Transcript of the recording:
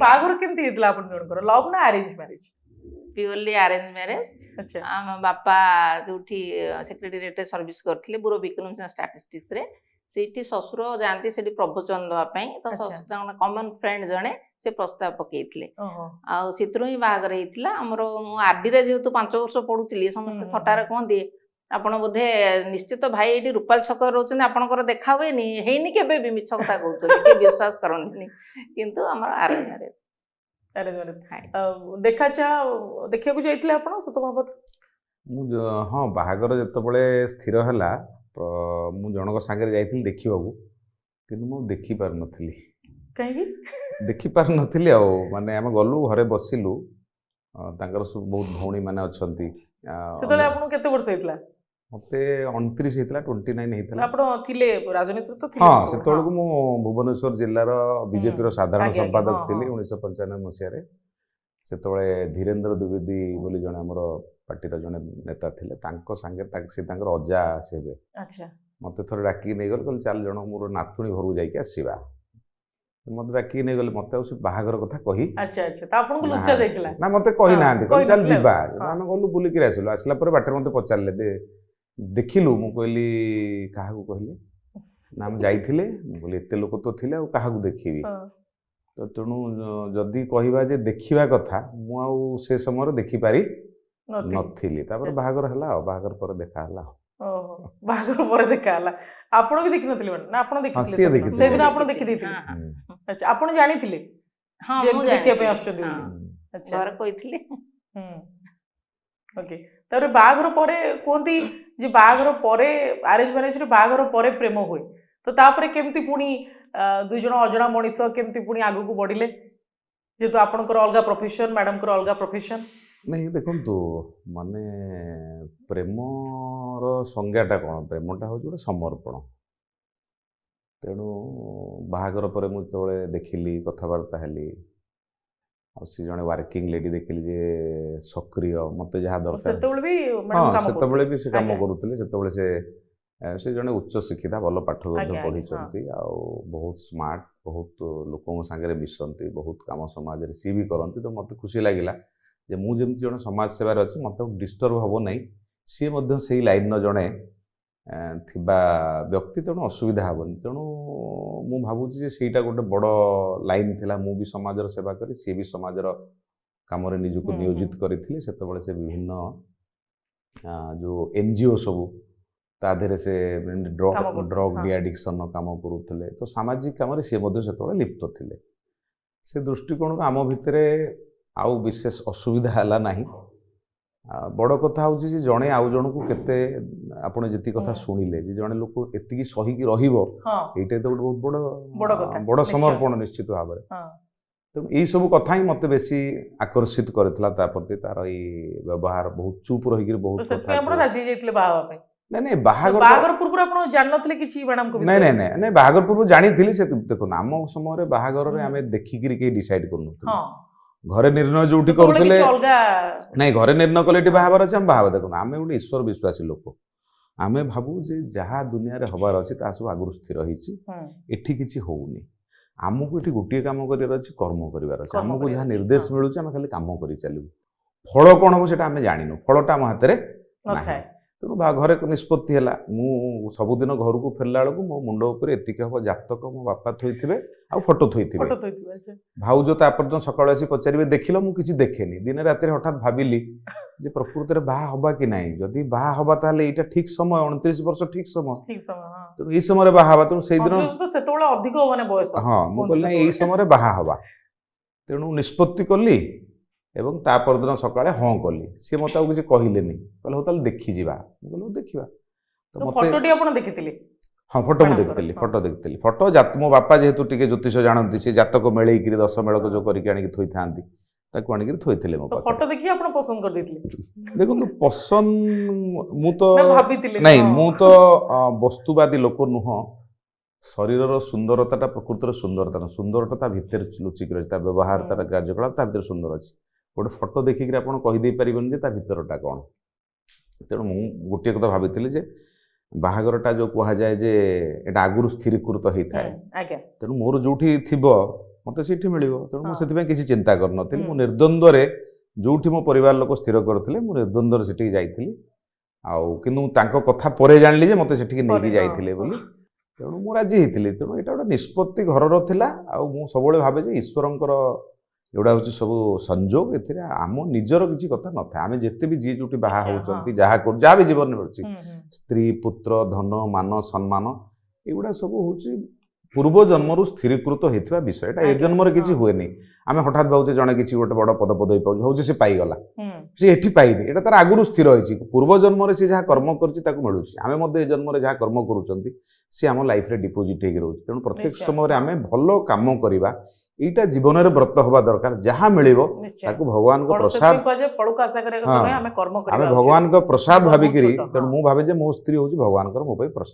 बाहाघर केमती हेतला आपण जनकर लव ना arrange marriage purely arrange marriage अच्छा आम बापा जो सेक्रेटेरिएट सर्विस करथिले bureau of economics and statistics रे सेठी ससुर जाती से प्रवचन दवाई तो अच्छा। कॉमन फ्रेंड जणे से प्रस्ताव पकेइथिले ओहो आ सितरो ही बाहागर हेतिला हमर आरडी रे जेहेतु 5 वर्ष पढुथिली समस्त थटारे कहंती आपण बोधे निश्चित भाई एटी रूपाल छक रोचन आपनकर देखा हुएनी हेनी केबे भी मिछ कथा कहउछन के विश्वास करंतनी किंतु हमर अरेंज मैरिज अरेंज मैरिज देखा को जाइथिले आपण सत बाबत हाँ बाहागर जितेबाला स्थिर है मु जनक सागर जाइथिली देखिबाकू किंतु मु देखि पार नथिली कहीं देखि पार नथिली आ माने हम गलु घरे बसिलु तांकर सब बहुत भौणी माने अछंती सेतले आपण केते वर्ष हेतला मते 29 हेतला 29 हेतला आपण थिले राजनीति तो थिले हाँ सेतोळ को मु भुवनेश्वर जिल्लार बीजेपी रो साधारण आगे, संपादक हाँ, थिली हाँ। 1995 मसिया रे सेतोळे धीरेन्द्र द्विवेदी बोली जने हमर पार्टीर जने नेता थिले तांको संगे से तांकर अजा सेबे अच्छा मते थोड़े डाकी नहीं गल चल जन मोर नातुणी घर जाइए आसवा मत डाकी नहीं गले मत बाहागर कथा कही अच्छा अच्छा तो आपन को लुच्चा जाइतला ना मत कही ना कही चल नथिले, जीवा हाँ। आम गलु बुलिक आसलु आसला पर बाटर मते पचारले दे देखिलु मु कहली काहा को कहले ना हम जाइथिले बोले एते लोक तो थिले आ काहा को देखिबी हाँ। तो तेणु जदि कहवा जे देखिबा कथा मु आ से समय देखि पारी नथिले। नथिली तापर अच्छा। बाहागर हला बाहागर पर देखा हला ओहो बाहागर पर देखा हला आपण भी देखि नथिले ना आपण देखि हाँ, सिए देखिथिले। से दिन आपण देखि देथिले हाँ, हाँ। हम्म, अच्छा आपण जानि थिले हाँ जे मु देखिया पे जानिथिली। आछुछन्ती हाँ, बोली। अच्छा घर कहिथिले ओके तापर बाहागर परे कोंती जे बाहागर परे अरेंज मैरिज रे बाहागर परे प्रेम होय तो तापर केमती पुनी दुई जण अजणा मनिष केमती पुनी आगु को बढ़िले जेतु आपनकर अलगा प्रोफेशन मैडम कर अलगा प्रोफेशन नहीं देखंतु माने प्रेमर संज्ञाटा कौन प्रेमटा हूँ गोटे समर्पण तेणु बाहागर पर मुझे देखिली कथबार्ता हेली सी जड़े वर्किंग लेडी देखिली जे सक्रिय मत जहाँ दरकार सेतेबेले भी मैडम हाँ काम से भी से काम आज्ञा। करुले से जड़े उच्च शिक्षिता भल पाठ आज्ञा, पढ़ी बहुत स्मार्ट बहुत लोकों सागर मिशंती बहुत काम समाज सी भी करती तो मत खुशी लगिला जे मु जेमती जड़े समाज सेवार अच्छे मत डिस्टर्ब हम ना सी से लाइन जड़े थिबा व्यक्ति तेणु असुविधा हेनी तेणु मु भावुची सेटा गोटे बड़ लाइन थिला मु भी समाजर सेवा करी सी भी समाजर काम निजुक नियोजित करथिले सेतबेले से विभिन्न जो एनजीओ सबू ता देहरे से काम करथि, ड्रग हाँ। डी एडिक्शन काम करुले तो सामाजिक काम सी से लिप्त थिले से दृष्टिकोण आम भितर आउ विशेष असुविधा है ना बड़ कथा हूँ जड़े आउ जन को केते आपने जी कथा शुणिले जड़े लोक एति सहीकि रहिबो हाँ एटा तो बहुत बड़ कथा, बड़ निश्चय। समर्पण निश्चित भाव में हाँ तेणु यही सब कथा ही मत बेसी आकर्षित करथिला ता प्रति तार ये व्यवहार बहुत चुप रही तो बहुत सेते कथा आपण राजी जाइतले बाहा पे नहीं नहीं बाहागर बाहागर पूर्व आपण जान नथले किछि मैडम को नहीं नहीं नहीं नहीं बाहागर पूर्व जानी थी से देखो आम समय बाहागर हम्म। आम देखिकी के डिसाइड करनु हां घरे निर्णय जो सेतेबेले करुले किछि अलगा नहीं घरे निर्णय कले बाहाबर अच्छे आम बाहाबर देखो आम गोटे ईश्वर विश्वासी लोक आम भावु जे जहाँ दुनिया रे हबार अच्छे ता सब आगुरी स्थिर होइछि एठी किछि होउनी आमको एठी गोटे काम करिवार अछि कर्म करिवार अछि कर्म आमको करिवार जहाँ अछि, निर्देश हाँ। मिलुछि आम खाली काम करि चलिबु फल कोन हो सेटा आम जानिनु फलटा आम हाथ रे नथाय तेणु घरे निष्पत्ति है मु सबुदिन घर को फेरला बेलू मो मुंड उपर एतिक हम जातक मो बापा थोइथिबे आ फोटो थोइथिबे फोटो तो अच्छा भाउज तापर सकाळ आसी पचारिबे देखिल मु किछि देखेनी दिन राति हठात भाबिली जे प्रकृति रे बाहा हबा कि नाही जदि बाहा हबा ताले एटा ठीक समय 29 वर्ष ठीक समय ठीक समय हां तेणु ई समय बाहा हबा तेणु सेई दिन तो सेतेबेले अधिक माने बयस हाँ मु कहली नहीं, एई समय बाहा हबा तेणु निष्पत्ति कली एवं ता परदिन सकाळे हाँ कली सी मत किसी कहलेनी कहले हो ताले देखि जिबा मु कहली देखिबा तो फोटोटी आपण देखिथिले हाँ फोटो मैडम मुझे करो, देखी हाँ। फोटो देखी फोटो जात मो बापा जेहेतु टिके ज्योतिष जानती से जातक मेलैकि 10 मेलक जो करके आनिक थोई थांती ताको आनिक थोइथिले मो तो पाखरे फोटो देखि आपण पसंद कर देथिले देखो पसंद मु तो ना भाबिथिले नहीं हाँ। मु तो वस्तुवादी लोक नुह शरीर सुंदरता प्रकृतिर सुंदरता न सुंदरता भितर लुचिक रही व्यवहार तार कार्यकलाप ता भितर सुंदर अच्छी गोटे फोटो देखिक आप कहीदे पारे जे ता भितरटा कौन तेणु मु गोटे कथा भाभी जे बाहागरटा जो कह जाए जे एटा आगुरु स्थिरीकृत होता है आज्ञा तेणु मोर जोठी थिबो ମତେ ସେଇଠି ମିଳିବ। ତେଣୁ ମୁଁ ହଁ। ସେଥିପାଇଁ କିଛି ଚିନ୍ତା କରିନଥିଲି। ହୁଁ। ମୁଁ ନିର୍ଦ୍ୱନ୍ଦ୍ୱରେ ଯୋଉଠି ମୋ ପରିବାର ଲୋକ ସ୍ଥିର କରିଥିଲେ ମୁଁ ନିର୍ଦ୍ୱନ୍ଦ୍ୱରେ ସେଠିକି ଯାଇଥିଲି। ଆଉ କିନ୍ତୁ ତାଙ୍କ କଥା ପରେ ଜାଣିଲି ଯେ ମତେ ସେଠିକି ନେଇକି ପରେ, ହଁ, ଯାଇଥିଲେ ବୋଲି। ତେଣୁ ମୁଁ ରାଜି ହେଇଥିଲି। ତେଣୁ ଏଇଟା ଗୋଟେ ନିଷ୍ପତ୍ତି ଘରର ଥିଲା। ଆଉ ମୁଁ ସବୁବେଳେ ଭାବେ ଯେ ଈଶ୍ୱରଙ୍କର ଏଗୁଡ଼ା ହେଉଛି ସବୁ ସଂଯୋଗ। ଏଥିରେ ଆମ ନିଜର କିଛି କଥା ନଥାଏ। ଆମେ ଯେତେ ବି ଯିଏ ଯୋଉଠି ବାହା ନିଶ୍ଚୟ, ହେଉଛନ୍ତି ହଁ। ଯାହା କରୁ ଯାହା ବି ଜୀବନରେ ମିଳୁଛି ହୁଁ, ହୁଁ। ସ୍ତ୍ରୀ ପୁତ୍ର ଧନ ମାନ ସମ୍ମାନ ଏଗୁଡ଼ା ସବୁ ହେଉଛି ପୂର୍ବ ଜନ୍ମରୁ ସ୍ଥିରୀକୃତ ହେଇଥିବା ବିଷୟ। ଏଟା ଏ ଆଜ୍ଞା, ଜନ୍ମରେ କିଛି ହଁ। ହୁଏନି। ଆମେ ହଠାତ୍ ଭାବୁଛେ ଜଣେ କିଛି ଗୋଟେ ବଡ଼ ପଦପଦବୀ ପାଉଛି ଭାବୁଛେ ସେ ପାଇଗଲା। ହୁଁ। ସେ ଏଠି ପାଇନି। ଏଇଟା ତାର ଆଗରୁ ସ୍ଥିର ହେଇଛି। ପୂର୍ବ ଜନ୍ମରେ ସେ ଯାହା କର୍ମ କରିଛି ତାକୁ ମିଳୁଛି। ଆମେ ମଧ୍ୟ ଏ ଜନ୍ମରେ ଯାହା କର୍ମ କରୁଛନ୍ତି ସେ ଆମ ଲାଇଫରେ ଡିପୋଜିଟ୍ ହେଇକି ରହୁଛି। ତେଣୁ ପ୍ରତ୍ୟେକ ନିଶ୍ଚୟ, ସମୟରେ ହଁ। ଆମେ ଭଲ କାମ କରିବା ଏଇଟା ଜୀବନରେ ବ୍ରତ ହବା ଦରକାର। ଯାହା ମିଳିବ ନିଶ୍ଚୟ। ତାକୁ ଭଗବାନଙ୍କ ଫଳ ପ୍ରସାଦ, ସେଥିପାଇଁ କୁହାଯାଏ ଫଳକୁ ଆଶା କରିବା କଥା ହଁ, ନୁହେଁ, ଆମେ କର୍ମ ଆମେ କରିବା ଉଚିତ। ଭଗବାନଙ୍କ ପ୍ରସାଦ ଜୀବନ ବହୁତ ଭାବିକିରି। ଛୋଟ, ତେଣୁ ହଁ। ମୁଁ ଭାବେ ଯେ ମୋ ସ୍ତ୍ରୀ ହେଉଛି ଭଗବାନଙ୍କର ମୋ ପାଇଁ ପ୍ରସାଦ।